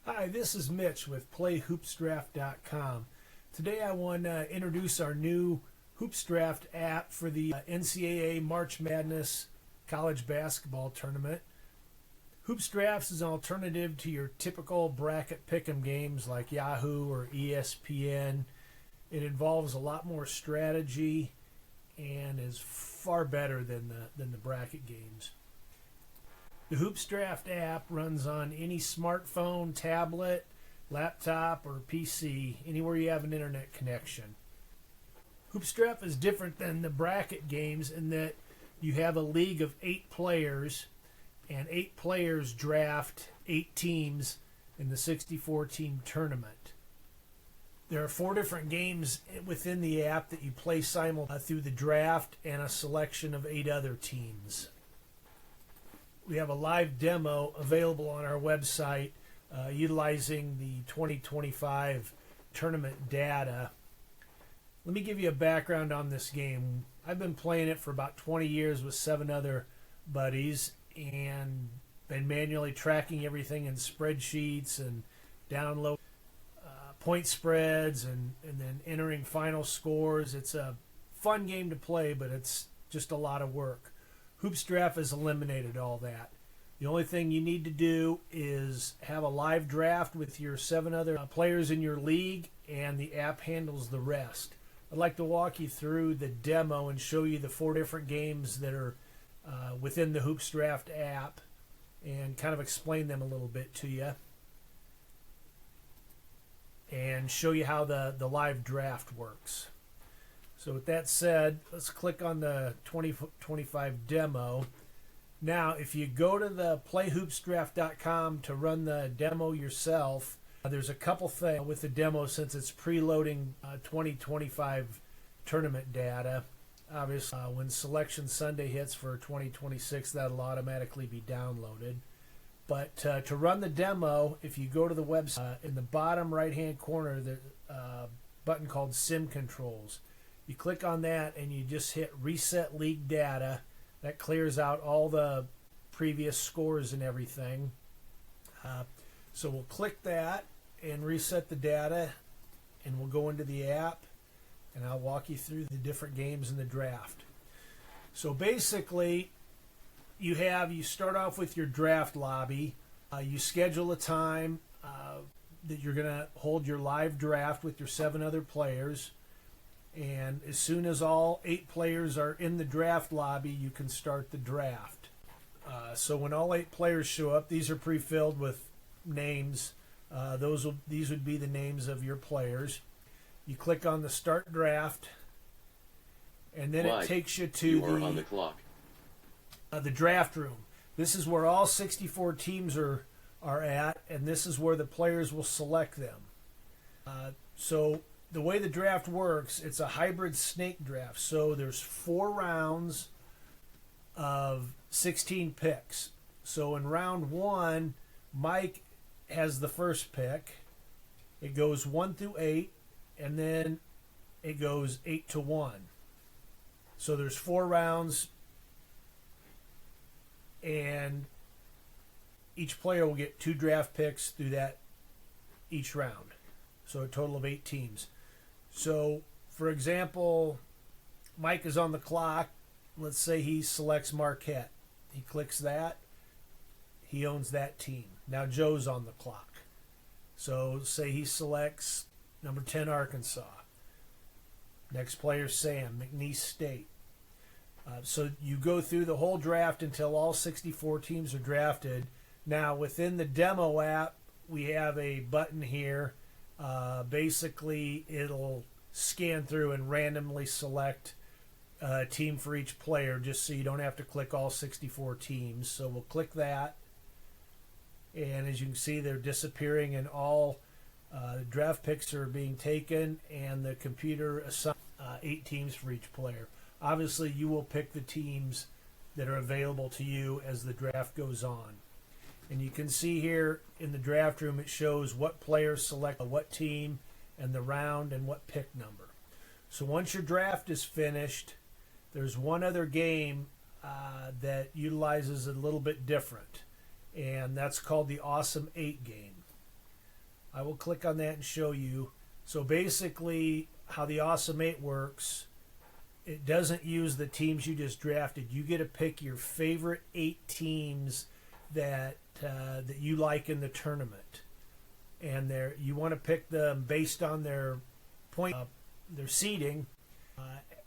Hi, this is Mitch with PlayHoopsDraft.com. Today I want to introduce our new HoopsDraft app for the NCAA March Madness College Basketball Tournament. HoopsDraft is an alternative to your typical bracket pick'em games like Yahoo or ESPN. It involves a lot more strategy and is far better than the bracket games. The HoopsDraft app runs on any smartphone, tablet, laptop, or PC, anywhere you have an internet connection. HoopsDraft is different than the bracket games in that you have a league of 8 players, and 8 players draft 8 teams in the 64-team tournament. There are 4 different games within the app that you play simultaneously through the draft and a selection of 8 other teams. We have a live demo available on our website utilizing the 2025 tournament data. Let me give you a background on this game. I've been playing it for about 20 years with 7 other buddies and been manually tracking everything in spreadsheets and download point spreads and then entering final scores. It's a fun game to play, but it's just a lot of work. HoopsDraft has eliminated all that. The only thing you need to do is have a live draft with your 7 other players in your league, and the app handles the rest. I'd like to walk you through the demo and show you the 4 different games that are within the HoopsDraft app and kind of explain them a little bit to you and show you how the live draft works. So with that said, let's click on the 2025 demo. Now, if you go to the playhoopsdraft.com to run the demo yourself, there's a couple things with the demo since it's preloading 2025 tournament data. Obviously, when Selection Sunday hits for 2026, that'll automatically be downloaded. But to run the demo, if you go to the website, in the bottom right-hand corner, there's a button called Sim Controls. You click on that and you just hit Reset League Data. That clears out all the previous scores and everything. So we'll click that and reset the data, and we'll go into the app, and I'll walk you through the different games in the draft. So basically, you start off with your draft lobby. You schedule a time that you're going to hold your live draft with your 7 other players. And as soon as all 8 players are in the draft lobby, you can start the draft. So when all 8 players show up, these are pre-filled with names. These would be the names of your players. You click on the Start Draft, and then it takes you to on the clock. The draft room. This is where all 64 teams are at, and this is where the players will select them. So the way the draft works, it's a hybrid snake draft. So there's 4 rounds of 16 picks. So in round 1, Mike has the first pick. It goes 1 through 8, and then it goes 8 to 1. So there's 4 rounds, and each player will get 2 draft picks through that each round. So a total of 8 teams. So, for example, Mike is on the clock. Let's say he selects Marquette. He clicks that. He owns that team. Now Joe's on the clock. So, say he selects number 10 Arkansas. Next player, Sam, McNeese State. So you go through the whole draft until all 64 teams are drafted. Now, within the demo app, we have a button here. Basically, it'll scan through and randomly select a team for each player just so you don't have to click all 64 teams. So we'll click that, and as you can see, they're disappearing, and all draft picks are being taken, and the computer assigns 8 teams for each player. Obviously, you will pick the teams that are available to you as the draft goes on. And you can see here in the draft room, it shows what players select what team and the round and what pick number. So once your draft is finished, there's one other game that utilizes a little bit different, and that's called the Awesome 8 game. I will click on that and show you. So basically how the Awesome 8 works, it doesn't use the teams you just drafted. You get to pick your favorite 8 teams that you like in the tournament. And you want to pick them based on their their seeding.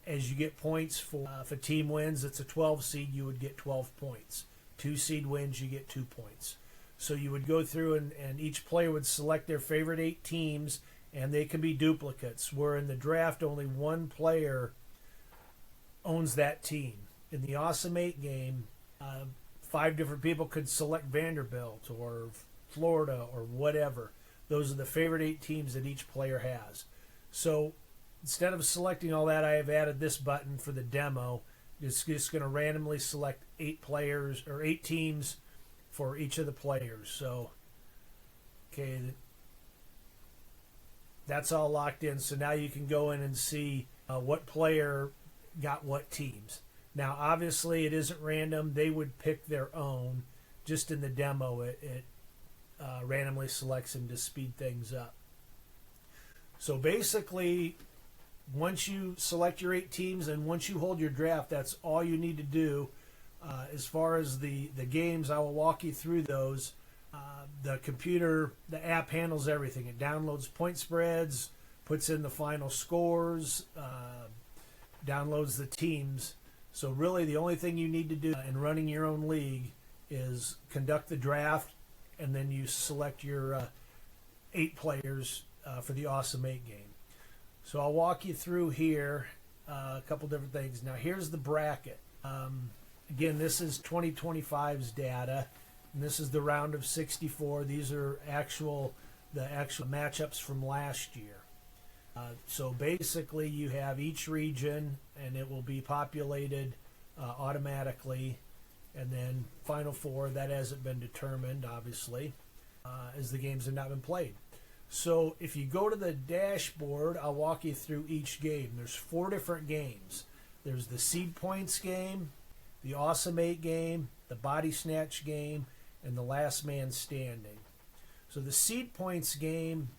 As you get points for if a team wins, it's a 12 seed, you would get 12 points. 2 seed wins, you get 2 points. So you would go through and each player would select their favorite 8 teams, and they can be duplicates, where in the draft only one player owns that team. In the Awesome 8 game, 5 different people could select Vanderbilt or Florida or whatever. Those are the favorite 8 teams that each player has. So instead of selecting all that, I have added this button for the demo. It's just going to randomly select 8 players or 8 teams for each of the players. So, okay, that's all locked in. So now you can go in and see what player got what teams. Now, obviously, it isn't random. They would pick their own. Just in the demo, it randomly selects them to speed things up. So basically, once you select your 8 teams and once you hold your draft, that's all you need to do. As far as the games, I will walk you through those. The app handles everything. It downloads point spreads, puts in the final scores, downloads the teams. So really the only thing you need to do in running your own league is conduct the draft, and then you select your 8 players for the Awesome 8 game. So I'll walk you through here a couple different things. Now here's the bracket. Again, this is 2025's data, and this is the round of 64. These are the actual matchups from last year. So basically you have each region, and it will be populated automatically, and then Final Four, that hasn't been determined, obviously, as the games have not been played. So if you go to the dashboard, I'll walk you through each game. There's 4 different games. There's the Seed Points game, the Awesome 8 game, the Body Snatch game, and the Last Man Standing. So the Seed Points game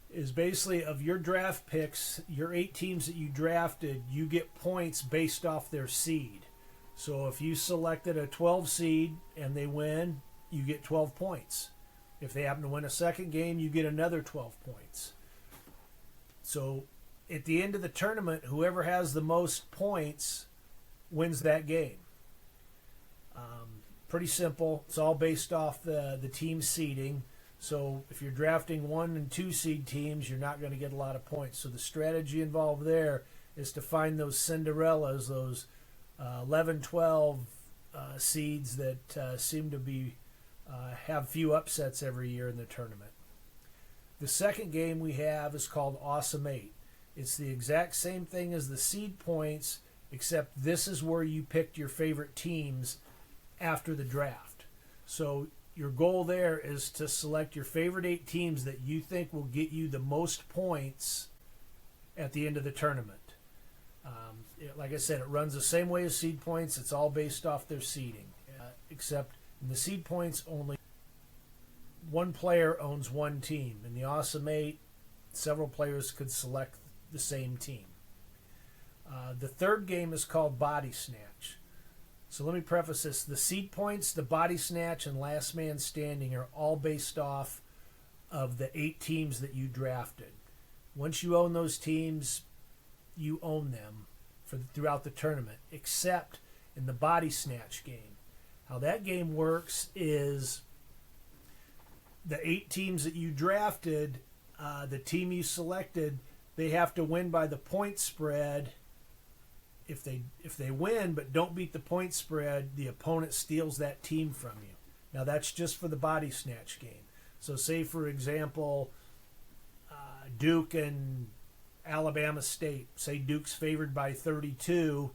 is basically of your draft picks, your 8 teams that you drafted, you get points based off their seed. So if you selected a 12 seed and they win, you get 12 points. If they happen to win a second game, you get another 12 points. So at the end of the tournament, whoever has the most points wins that game. Pretty simple. It's all based off the team seeding. So if you're drafting 1 and 2 seed teams, you're not going to get a lot of points. So the strategy involved there is to find those Cinderellas, those 11, 12 seeds that seem to be have few upsets every year in the tournament. The second game we have is called Awesome 8. It's the exact same thing as the Seed Points, except this is where you picked your favorite teams after the draft. So your goal there is to select your favorite 8 teams that you think will get you the most points at the end of the tournament. Like I said, it runs the same way as Seed Points. It's all based off their seeding, except in the Seed Points, only one player owns one team. In the Awesome 8, several players could select the same team. The third game is called Body Snatch. So let me preface this. The Seed Points, the Body Snatch, and Last Man Standing are all based off of the 8 teams that you drafted. Once you own those teams, you own them throughout the tournament, except in the Body Snatch game. How that game works is the 8 teams that you drafted, the team you selected, they have to win by the point spread. If they win but don't beat the point spread, the opponent steals that team from you. Now that's just for the Body Snatch game. So say, for example, Duke and Alabama State. Say Duke's favored by 32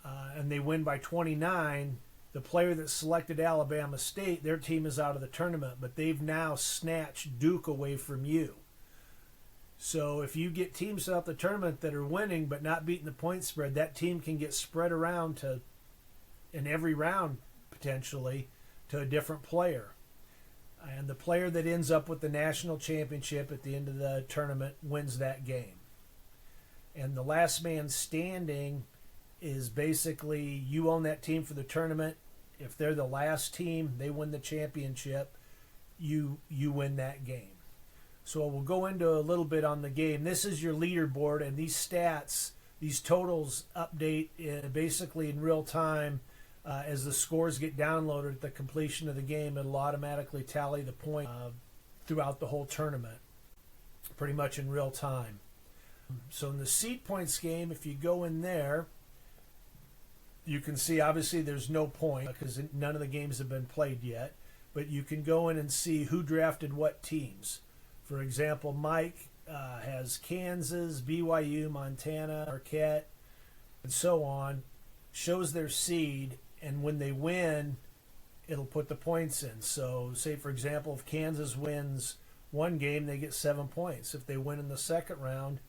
and they win by 29. The player that selected Alabama State, their team is out of the tournament, but they've now snatched Duke away from you. So if you get teams throughout the tournament that are winning but not beating the point spread, that team can get spread around in every round potentially to a different player. and the player that ends up with the national championship at the end of the tournament wins that game. And the last man standing is basically you own that team for the tournament. If they're the last team, they win the championship, you win that game. So we'll go into a little bit on the game. This is your leaderboard, and these stats, these totals update basically in real time. As the scores get downloaded at the completion of the game, it'll automatically tally the point throughout the whole tournament, pretty much in real time. So in the seed points game, if you go in there, you can see obviously there's no point because none of the games have been played yet, but you can go in and see who drafted what teams. For example, Mike has Kansas, BYU, Montana, Marquette, and so on, shows their seed, and when they win, it'll put the points in. So say, for example, if Kansas wins one game, they get 7 points. If they win in the second round,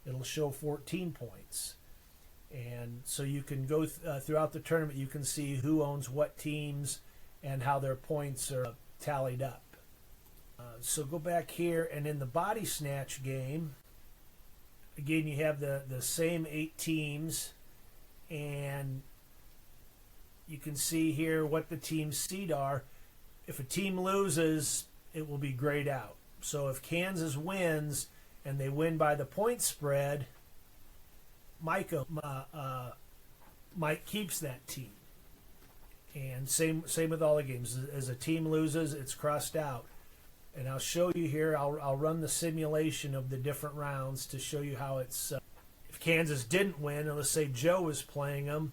it'll show 14 points. And so you can go throughout the tournament, you can see who owns what teams and how their points are tallied up. So go back here, and in the body snatch game, again, you have the same 8 teams, and you can see here what the team's seed are. If a team loses, it will be grayed out. So if Kansas wins and they win by the point spread, Mike keeps that team. And same with all the games. As a team loses, it's crossed out. And I'll show you here, I'll run the simulation of the different rounds to show you how it's, if Kansas didn't win, and let's say Joe was playing them,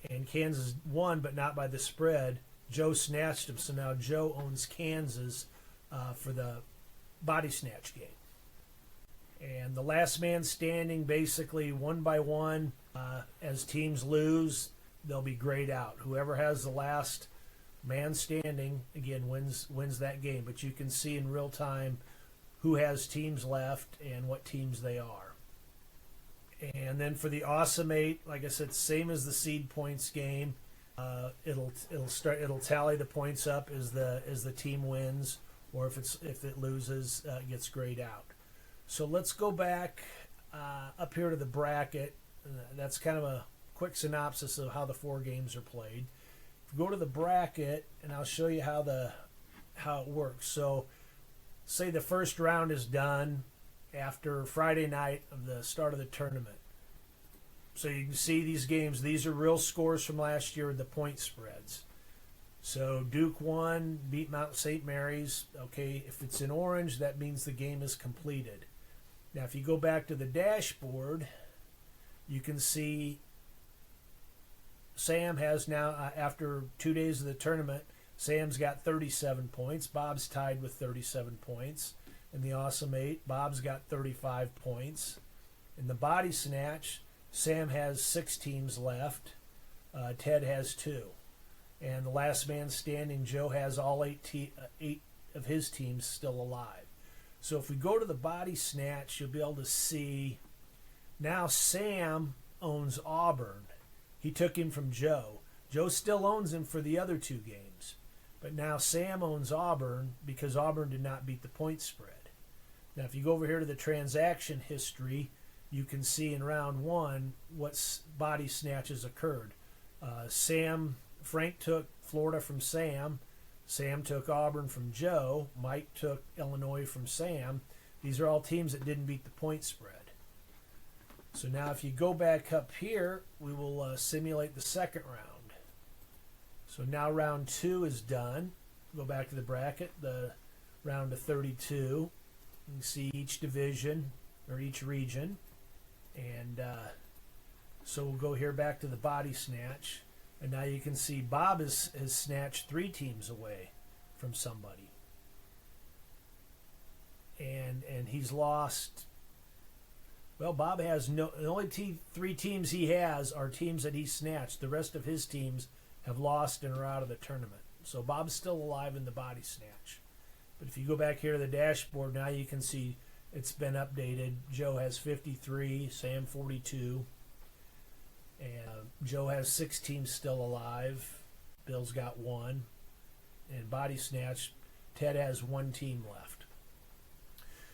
and Kansas won, but not by the spread, Joe snatched him, so now Joe owns Kansas for the body snatch game. And the last man standing, basically one by one, as teams lose, they'll be grayed out. Whoever has the last man standing, again, wins that game. But you can see in real time who has teams left and what teams they are. And then for the Awesome 8, like I said, same as the seed points game. It'll tally the points up as the team wins, or if it loses, it gets grayed out. So let's go back up here to the bracket. That's kind of a quick synopsis of how the 4 games are played. Go to the bracket, and I'll show you how it works. So say the first round is done after Friday night of the start of the tournament. So you can see these games. These are real scores from last year with the point spreads. So Duke won, beat Mount St. Mary's. Okay, if it's in orange, that means the game is completed. Now if you go back to the dashboard, you can see Sam has now, after 2 days of the tournament, Sam's got 37 points. Bob's tied with 37 points. In the Awesome 8, Bob's got 35 points. In the body snatch, Sam has 6 teams left. Ted has 2. And the last man standing, Joe has all 8 of his teams still alive. So if we go to the body snatch, you'll be able to see now Sam owns Auburn. He took him from Joe. Joe still owns him for the other 2 games. But now Sam owns Auburn because Auburn did not beat the point spread. Now if you go over here to the transaction history, you can see in round 1 what body snatches occurred. Frank took Florida from Sam. Sam took Auburn from Joe. Mike took Illinois from Sam. These are all teams that didn't beat the point spread. So now if you go back up here, we will simulate the second round. So now round 2 is done. Go back to the bracket, the round of 32. You can see each division or each region. And so we'll go here back to the body snatch. And now you can see Bob has snatched 3 teams away from somebody. And he's lost. Well, Bob has the only 3 teams he has are teams that he snatched. The rest of his teams have lost and are out of the tournament. So Bob's still alive in the body snatch. But if you go back here to the dashboard, now you can see it's been updated. Joe has 53, Sam 42. And Joe has 6 teams still alive. Bill's got 1. And body snatch, Ted has one team left.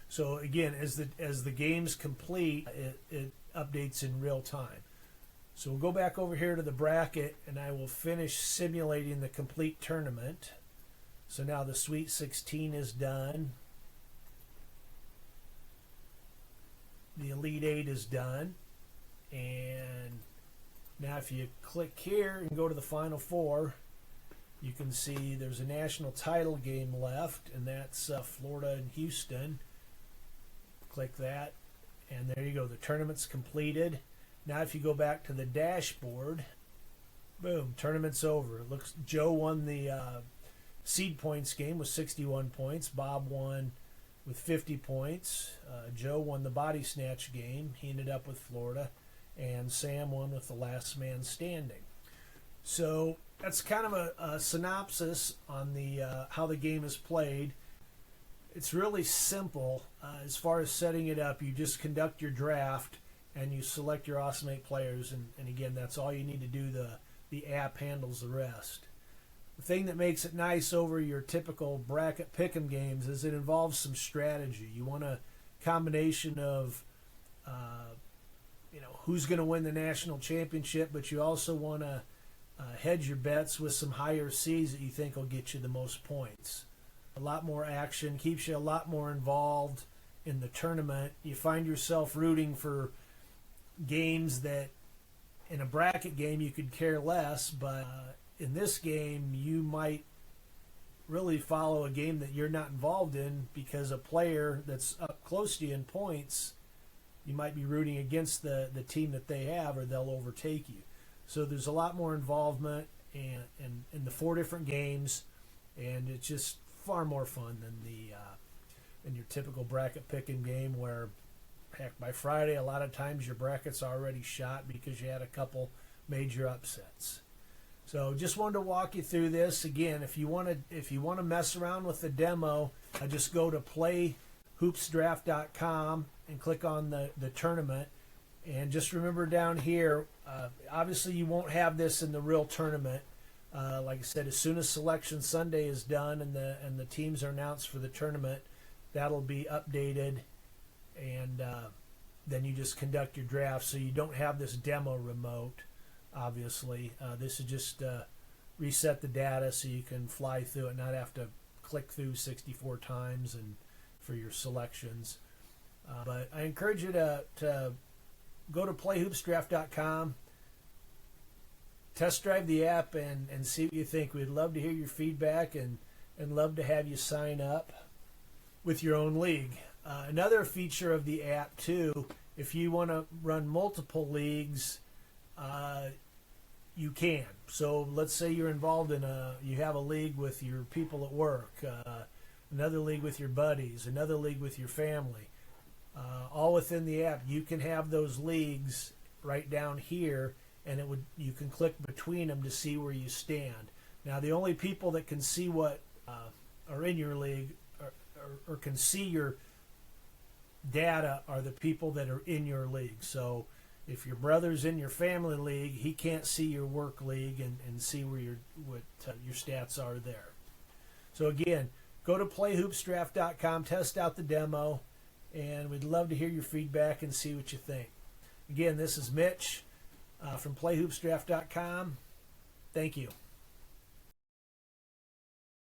So again, as the games complete, it updates in real time. So we'll go back over here to the bracket, and I will finish simulating the complete tournament. So now the Sweet 16 is done. The Elite 8 is done. And now if you click here and go to the Final Four, you can see there's a national title game left, and that's Florida and Houston. Click that, and there you go. The tournament's completed. Now if you go back to the dashboard, boom, tournament's over. It looks Joe won the seed points game with 61 points. Bob won with 50 points. Joe won the body snatch game. He ended up with Florida. And Sam won with the last man standing. So that's kind of a synopsis on the how the game is played. It's really simple as far as setting it up. You just conduct your draft and you select your Awesome 8 players, and again, that's all you need to do. The app handles the rest. The thing that makes it nice over your typical bracket pick'em games is it involves some strategy. You want a combination of who's going to win the national championship, but you also want to hedge your bets with some higher seeds that you think will get you the most points. A lot more action, keeps you a lot more involved in the tournament. You find yourself rooting for games that in a bracket game you could care less, but in this game you might really follow a game that you're not involved in because a player that's up close to you in points, you might be rooting against the team that they have, or they'll overtake you. So there's a lot more involvement in the 4 different games, and it's just far more fun than your typical bracket picking game where, heck, by Friday a lot of times your bracket's already shot because you had a couple major upsets. So just wanted to walk you through this. Again, if you want to mess around with the demo, just go to playhoopsdraft.com and click on the tournament. And just remember down here, obviously you won't have this in the real tournament. Like I said, as soon as Selection Sunday is done and the teams are announced for the tournament, that'll be updated, and then you just conduct your draft. So you don't have this demo remote, obviously. This is just reset the data so you can fly through it, not have to click through 64 times and for your selections. But I encourage you to go to playhoopsdraft.com, test drive the app, and see what you think. We'd love to hear your feedback and love to have you sign up with your own league. Another feature of the app, too, if you want to run multiple leagues, you can. So let's say you're involved in you have a league with your people at work, another league with your buddies, another league with your family. All within the app. You can have those leagues right down here, and you can click between them to see where you stand. Now, the only people that can see what are in your league or can see your data are the people that are in your league. So if your brother's in your family league, he can't see your work league and see where your stats are there. So again, go to playhoopsdraft.com, test out the demo, and we'd love to hear your feedback and see what you think. Again, this is Mitch from playhoopsdraft.com. Thank you.